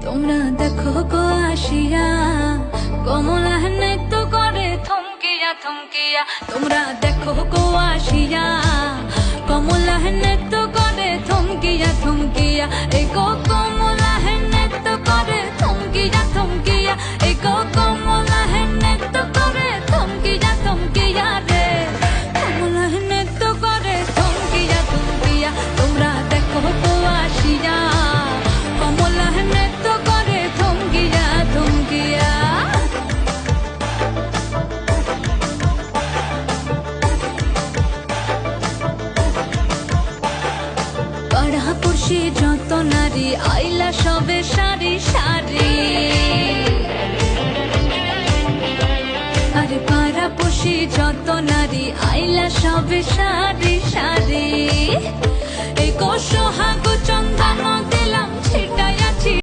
তোমরা দেখো গো আসিয়া কমলা নৃত্য করে থমকিয়া থমকিয়া। তোমরা দেখো গো আসিয়া কমলা নৃত্য করে থমকিয়া থমকিয়া। এই গো কমলা নৃত্য করে থমকিয়া থমকিয়া। এই গো কমলা নৃত্য করে থমকিয়া থমকিয়া রে। কমলা নৃত্য করে থমকিয়া থমকিয়া। তোমরা দেখো গো আসিয়া কমলা নৃত্য করে থমকিয়া থমকিয়া। পাড়াপড়শি যত নারী আইলা সবে সারি সারি। আরে পাড়াপড়শি যত নারী আইলা সবে সারি।